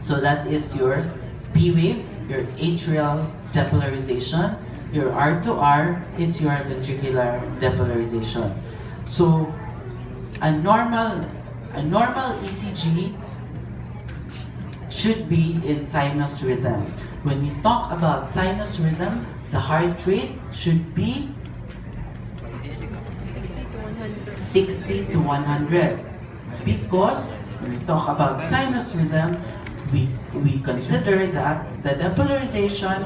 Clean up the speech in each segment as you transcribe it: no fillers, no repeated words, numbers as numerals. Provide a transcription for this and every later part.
So that is your P wave, your atrial depolarization. Your R2R is your ventricular depolarization. So a normal ECG should be in sinus rhythm. When we talk about sinus rhythm, the heart rate should be 60 to 100. Because when we talk about sinus rhythm, we consider that the depolarization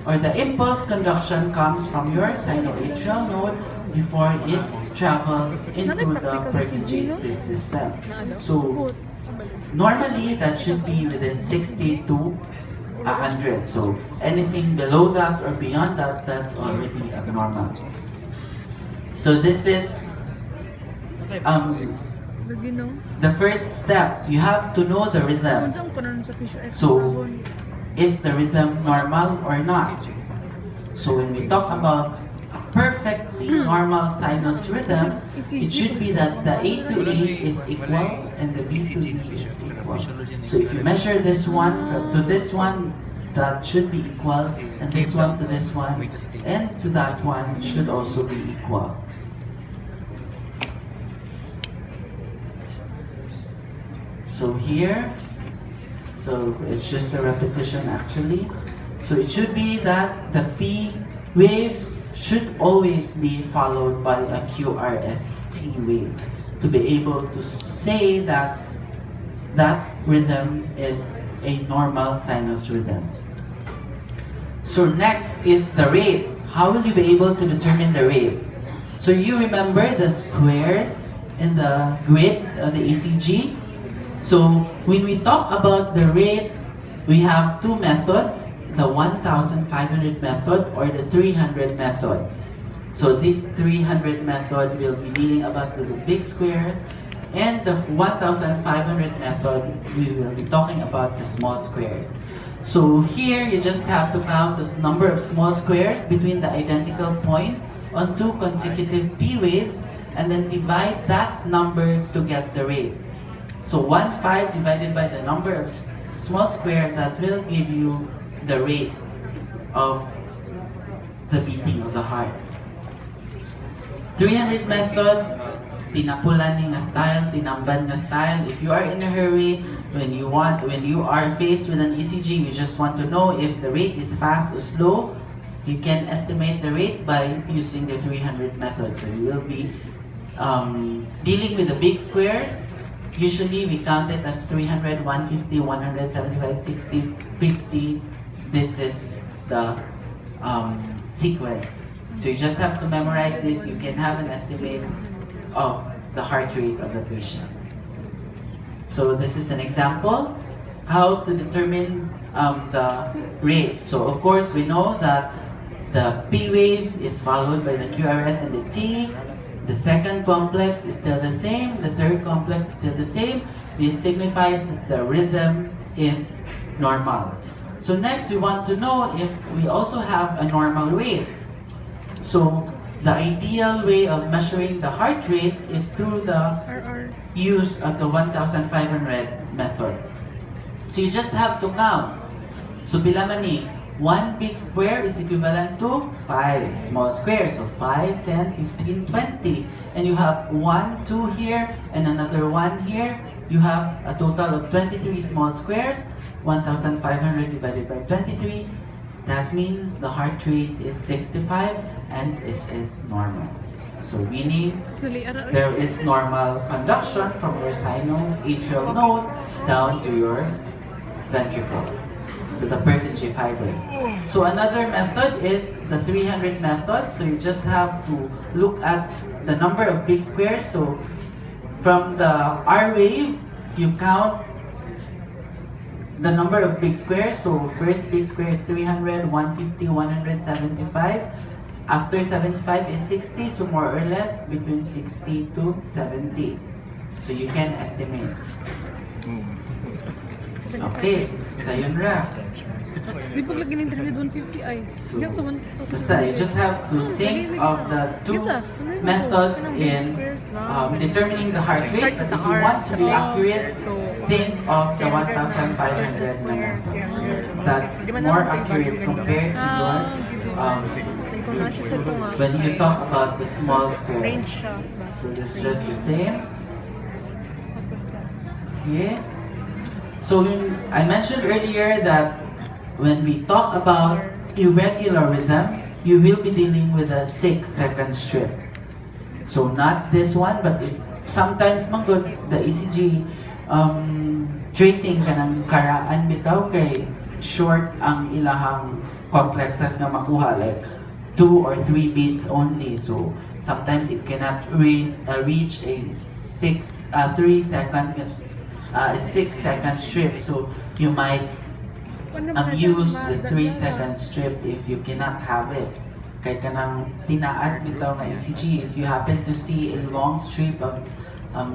or the impulse conduction comes from your sinoatrial node before it travels into the Purkinje disc system. So normally that should be within 60 to 100. So anything below that or beyond that, that's already abnormal. So this is the first step. You have to know the rhythm. So is the rhythm normal or not? So when we talk about a perfectly normal sinus rhythm, it should be that the A to A is equal and the B to B is equal. So if you measure this one to this one, that should be equal, and this one to this one, and to that one should also be equal. So here, so it's just a repetition actually. So it should be that the P waves should always be followed by a QRST wave to be able to say that that rhythm is a normal sinus rhythm. So next is the rate. How will you be able to determine the rate? So you remember the squares in the grid of the ECG? So when we talk about the rate, we have two methods, the 1500 method or the 300 method. So this 300 method will be dealing about the big squares, and the 1500 method, we will be talking about the small squares. So here you just have to count the number of small squares between the identical point on two consecutive P waves and then divide that number to get the rate. So 1/5 divided by the number of small square, that will give you the rate of the beating of the heart. 300 method, tinapulan ni nga style, tinamban nga style. If you are in a hurry, when you are faced with an ECG, you just want to know if the rate is fast or slow, you can estimate the rate by using the 300 method. So you will be dealing with the big squares. Usually we count it as 300, 150, 175, 60, 50. This is the sequence. So you just have to memorize this. You can have an estimate of the heart rate of the patient. So this is an example how to determine the rate. So of course we know that the P wave is followed by the QRS and the T. The second complex is still the same, the third complex is still the same. This signifies that the rhythm is normal. So next we want to know if we also have a normal rate. So the ideal way of measuring the heart rate is through the use of the 1500 method. So you just have to count. So bilamani, one big square is equivalent to 5 small squares. So 5, 10, 15, 20. And you have 1, 2 here, and another 1 here. You have a total of 23 small squares. 1500 divided by 23. That means the heart rate is 65 and it is normal. So meaning there is normal conduction from your sinoatrial node down to your ventricles, to the Purkinje fibers. So another method is the 300 method. So you just have to look at the number of big squares. So from the R wave, you count the number of big squares. So first big square is 300, 150, 175. After 75 is 60, so more or less between 60 to 70. So you can estimate. Okay, so yun ra. Di paglagyan ng 350 ay. Basta, you just have to think of the two methods in determining the heart rate. If you want to be accurate, think of the 1,500 naman. That's more accurate compared to your when you talk about the small squares. So this is just the same. Okay. So I mentioned earlier that when we talk about irregular rhythm, you will be dealing with a 6-second strip. So not this one, but if sometimes magod the ECG tracing kanang karaan bitaw kay short ang ilahang complexes nga makuha, like 2 or 3 beats only. So sometimes it cannot reach a 6-second strip. So you might use the 3-second strip if you cannot have it. Kay kanang tinaas bitaw nga ECG, if you happen to see a long strip of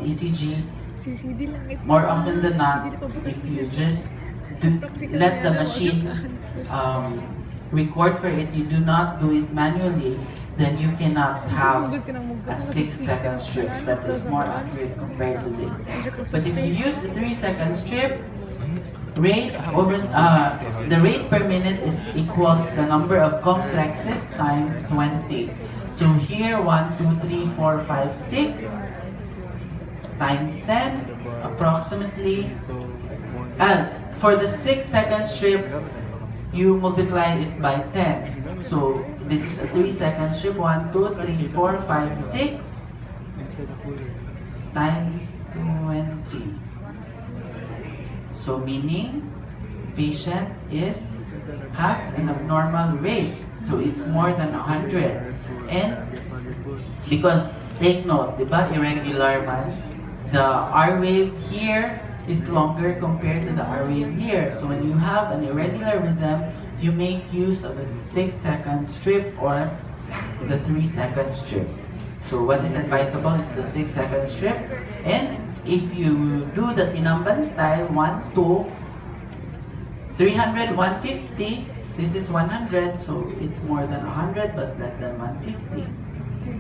ECG, more often than not, if you just let the machine record for it, you do not do it manually, then you cannot have a 6-second strip. That is more accurate compared to this. But if you use the 3-second strip, the rate per minute is equal to the number of complexes times 20. So here 1, 2, 3, 4, 5, 6 times 10 approximately. And for the 6-second strip, you multiply it by 10. So this is a 3-second strip. 1, 2, 3, 4, 5, 6 times 20. So meaning patient has an abnormal rate. So it's more than 100. And because take note, diba, irregular man, the R wave here is longer compared to the R wave here. So when you have an irregular rhythm, you make use of a 6-second strip or the 3-second strip. So what is advisable is the 6-second strip. And if you do the Tinamban style, 1, 2, 300, 150, this is 100, so it's more than 100 but less than 150.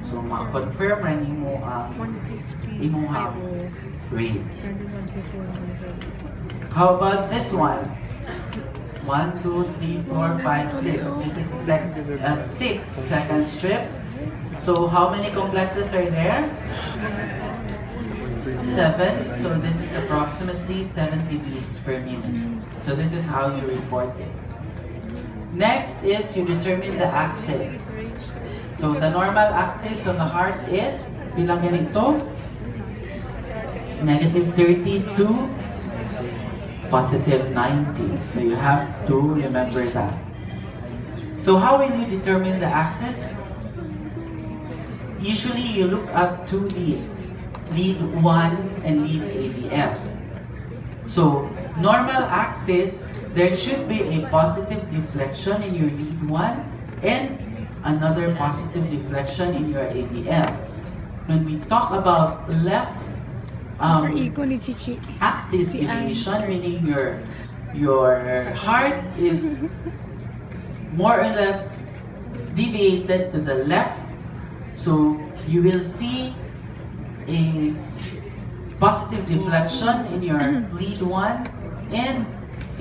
So ma-confirm rin mo ang imuhang rate. How about this one? 1, 2, 3, 4, 5, 6. This is a 6-second strip. So how many complexes are there? 7. So this is approximately 70 beats per minute. So this is how you report it. Next is you determine the axis. So the normal axis of the heart is bilang ganito, -30 to +90. So you have to remember that. So how will you determine the axis? Usually you look at 2 leads, lead 1 and lead AVF. So normal axis, there should be a positive deflection in your lead 1 and another positive deflection in your AVF. When we talk about left axis deviation, meaning your heart is more or less deviated to the left, so you will see a positive deflection in your lead 1 and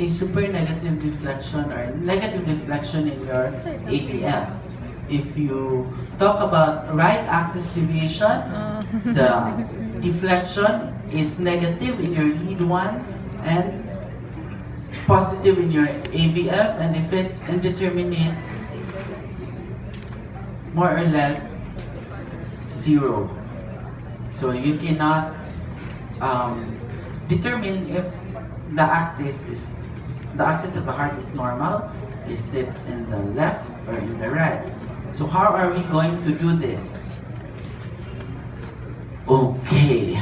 a super negative deflection or negative deflection in your AVF. If you talk about right axis deviation, the deflection is negative in your lead 1 and positive in your AVF, and if it's indeterminate, more or less 0. So you cannot determine if the axis of the heart is normal, is it in the left or in the right. So how are we going to do this? Okay.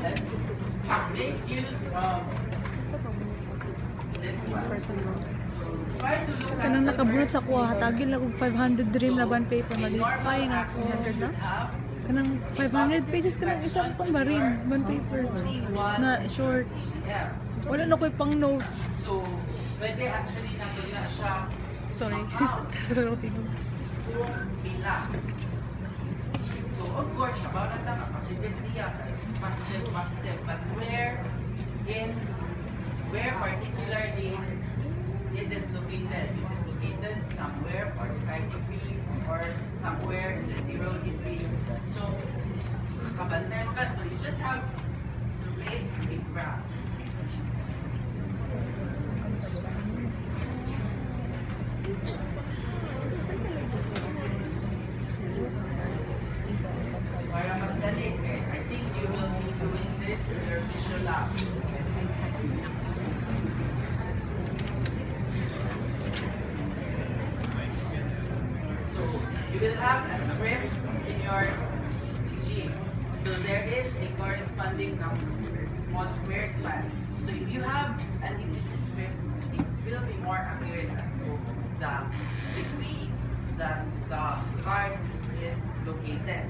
Let's make use of this one. Kanang nakabulot sa kuha, hatagin lang og 500 dream laban paper malipay nga ako. Kanang 500 pages kanang isang pang barin, ban paper na short. Wala na ko'y pang notes. So, pwede actually nandun na siya. Sorry. Kasi ako tinong. Bilang. So, of course, kabagan lang, positive siya. Positive, positive. But where particularly is it located? Is it located somewhere 45 degrees or somewhere in the 0 degree? So, kabantay mo ka. So, you just have to make a graph. Para mas dali, okay? I think you will be doing this in your visual lab. So, you will have a script in your ECG. So, there is a corresponding small square span. So, if you have an ECG script, it will be more accurate as to the degree that the heart is located.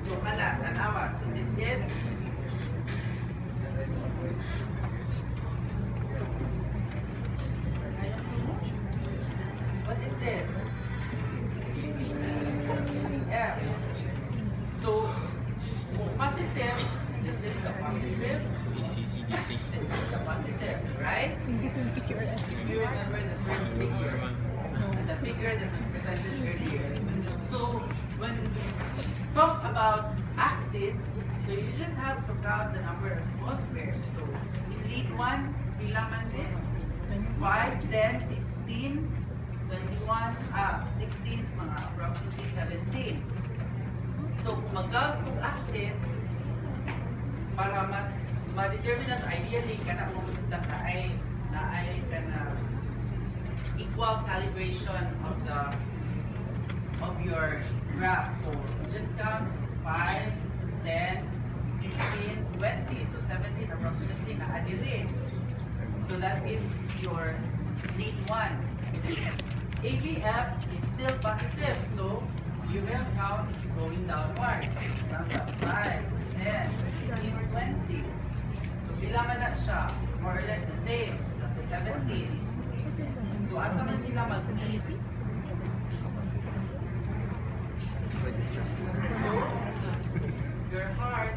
So, tanawa. So, this is what is this? Yeah. So, positive, this is the positive. ECG This is the positive, right? This is PQRS. If you remember the first figure, the figure that was presented earlier. So, when talk about axis, so you just have to count the number of small squares. So, in lead 1, bilang man din? 5, 10, 15, 21, 16, mga approximately 17. So, kung mag-count kung axis, para mas ma-determine na ideally ka na pumunta ka ay ka na equal calibration of your graph. So, just count 5, 10, 15, 20. So, 17 approximately na-adili. So, that is your lead 1. ABF is still positive. So, you will count going downward. 5, 10, 15, 20. So, bilangan na siya. More or less the same. The 17. So, asa man sila mag-lead? So, your heart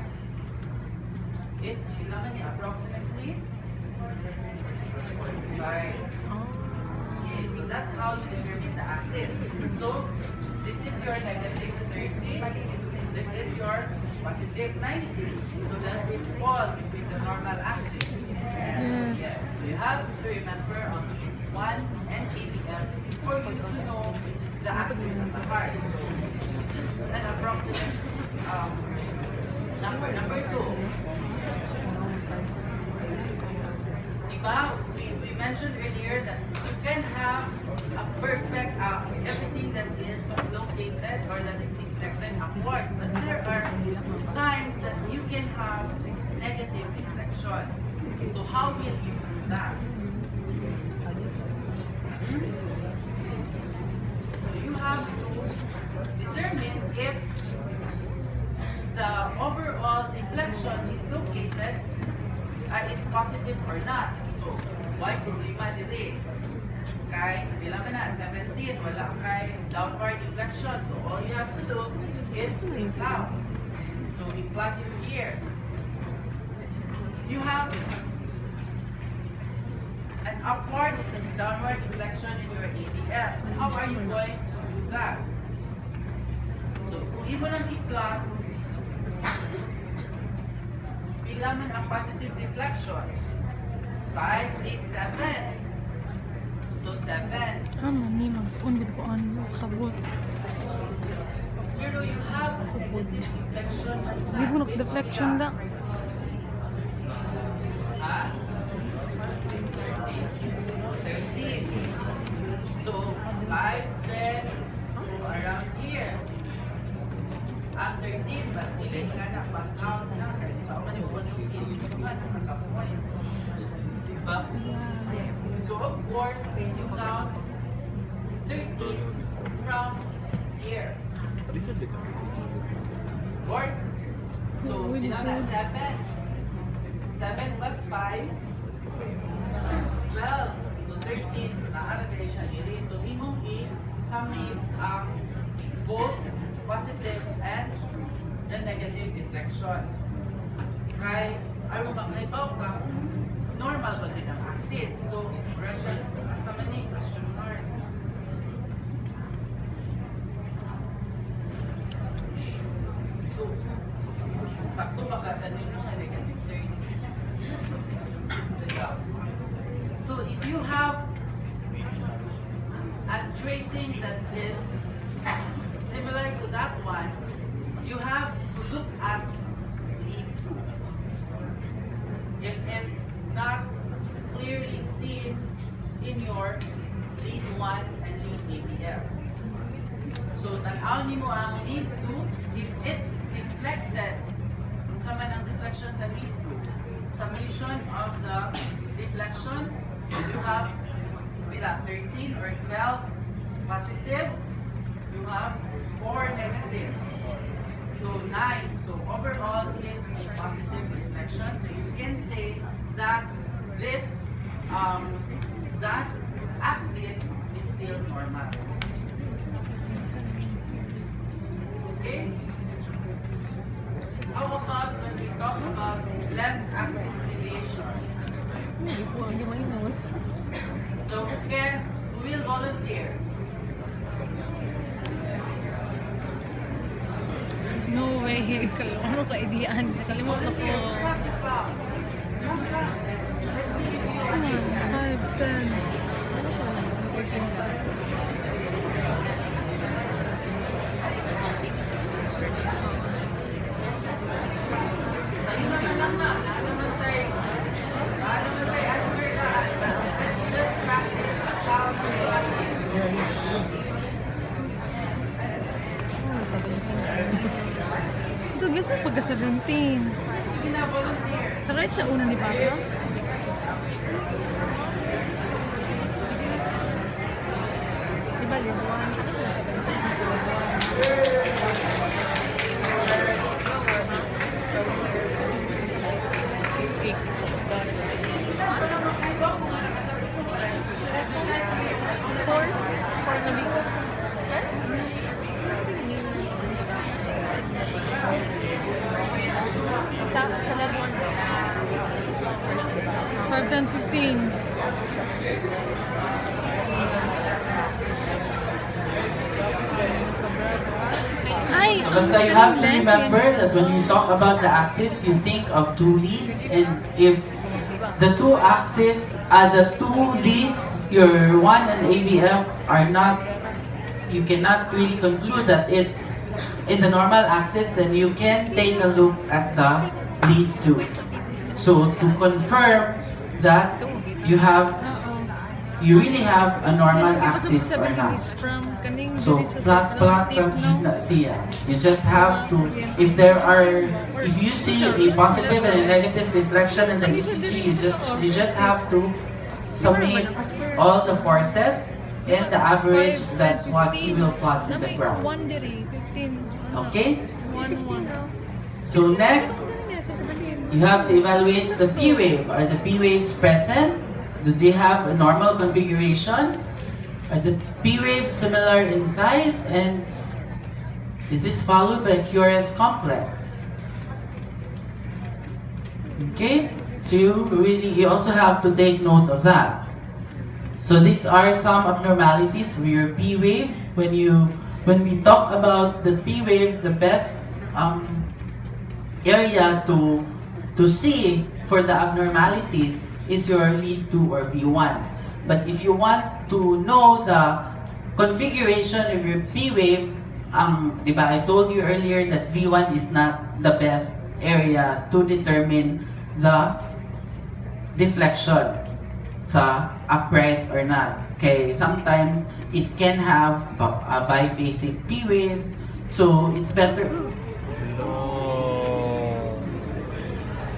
is bilangan niya approximately 45. Okay, so that's how you determine the axis. So, this is your negative 30. This is your positive 90. So, does it fall between the normal axis? Yes. So, you have to remember on each 1 and ABM for you to know the axis of the heart. So, just an approximate number. Number 2. Diba? We mentioned earlier that you can have a perfect, everything that is located or that is deflected upwards. But there are times that you can have negative deflections. So how will you do that? So you have to determine if the overall deflection is located is positive or not. So, why problema dili? Kay, bilang na, 17, wala kay downward deflection. So, all you have to do is plot. So, we plot it here. You have an upward downward deflection in your ABF. So, how are you going to do that? So, kung hindi mo lang i-plot, bilang man ang positive deflection. 5, 6, 7. So, 7. Mani, mag-undid ko ano, sabot. Pero you have negative deflection. Di ko deflection da. Ha? 13. So, 5, 10, so around here. Ang 13, but hindi nga na pag-count na kahit sa mga yung 1 sa pagka-point. Diba? So, of course, you count 13 from here. Or, so, bilang na 7. 7 plus 5. 12. So, 13. So, nakaragay siya diri. So, imong i-summate ang both positive and the negative deflection. Kay, ayaw makaibaw ka, normal ba din ang axis? So, expression, asa man ni, question mark. So, sakto ba ka sa nyo nga negative 30? So, if you have a tracing that is similar to that one, you have to look at lead 2. If it's not clearly seen in your lead 1 and lead ABF. So, tanaw nimo ang lead 2, if it's deflected, sa man ang deflection sa lead 2, summation of the deflection, you have 13 or 12 positive, you have 4 negative. So 9. So overall, it's a positive reflection. So you can say that this that axis is still normal. Okay? How about when we talk about left axis deviation? So who will volunteer? No way. Ano ka ideyaan? Nakalimot na ko. Saan na? 5, 10. Ano siya lang? 14. Ito, guess pagka 17. Sa right siya una ni Pasa? Diba, lead 1? Ano siya 5, 10, 15. Basta you have to remember that when you talk about the axis, you think of two leads, and if the two axes are the two leads, your 1 and AVF are not, you cannot really conclude that it's in the normal axis, then you can take a look at the lead 2. So to confirm that you really have a normal axis or not. So plot from siya. You just have to, if you see a positive and a negative deflection in the ECG, you just have to submit all the forces and the average. That's what you will plot in the graph. Okay? So next, you have to evaluate the P wave. Are the P waves present? Do they have a normal configuration? Are the P waves similar in size? And is this followed by QRS complex? Okay? So you also have to take note of that. So these are some abnormalities with your P wave. When we talk about the P waves, the best area to see for the abnormalities is your lead 2 or V1. But if you want to know the configuration of your P wave, diba, I told you earlier that V1 is not the best area to determine the deflection sa upright or not. Okay, sometimes it can have biphasic P waves, so it's better.